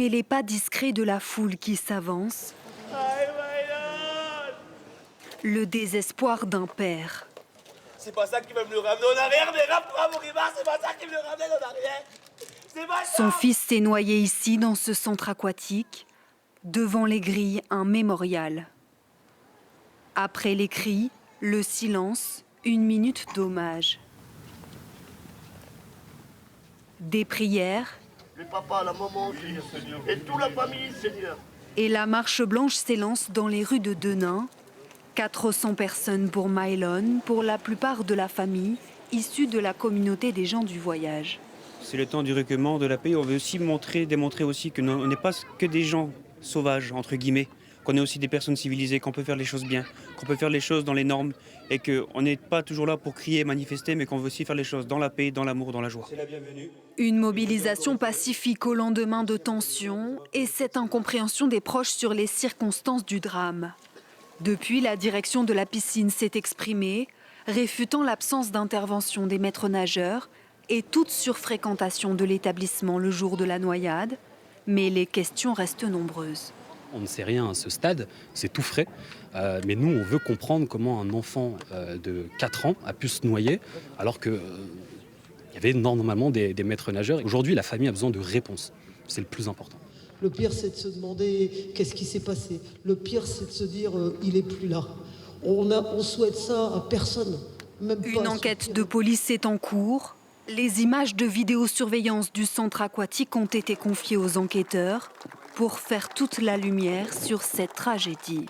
Et les pas discrets de la foule qui s'avance. Le désespoir d'un père. C'est pas ça qui va me le ramener en arrière, mais rapport à Moribard, c'est pas ça qui me le ramène en arrière. C'est pas ça. Son fils s'est noyé ici, dans ce centre aquatique. Devant les grilles, un mémorial. Après les cris, le silence, une minute d'hommage. Des prières. Le papa, la maman, Seigneur, et toute la famille, Seigneur. Et la marche blanche s'élance dans les rues de Denain. 400 personnes pour Mylon, pour la plupart de la famille, issue de la communauté des gens du voyage. C'est le temps du recueillement, de la paix. On veut aussi démontrer aussi que on n'est pas que des gens sauvages, entre guillemets, qu'on est aussi des personnes civilisées, qu'on peut faire les choses bien, qu'on peut faire les choses dans les normes et qu'on n'est pas toujours là pour crier et manifester, mais qu'on veut aussi faire les choses dans la paix, dans l'amour, dans la joie. C'est la bienvenue. Une mobilisation pacifique au lendemain de tensions et cette incompréhension des proches sur les circonstances du drame. Depuis, la direction de la piscine s'est exprimée, réfutant l'absence d'intervention des maîtres nageurs et toute surfréquentation de l'établissement le jour de la noyade. Mais les questions restent nombreuses. On ne sait rien à ce stade, c'est tout frais. Mais nous, on veut comprendre comment un enfant de 4 ans a pu se noyer alors qu'il y avait normalement des maîtres nageurs. Aujourd'hui, la famille a besoin de réponses. C'est le plus important. Le pire, c'est de se demander qu'est-ce qui s'est passé. Le pire, c'est de se dire il est plus là. On souhaite ça à personne. Même Une enquête de police est en cours. Les images de vidéosurveillance du centre aquatique ont été confiées aux enquêteurs pour faire toute la lumière sur cette tragédie.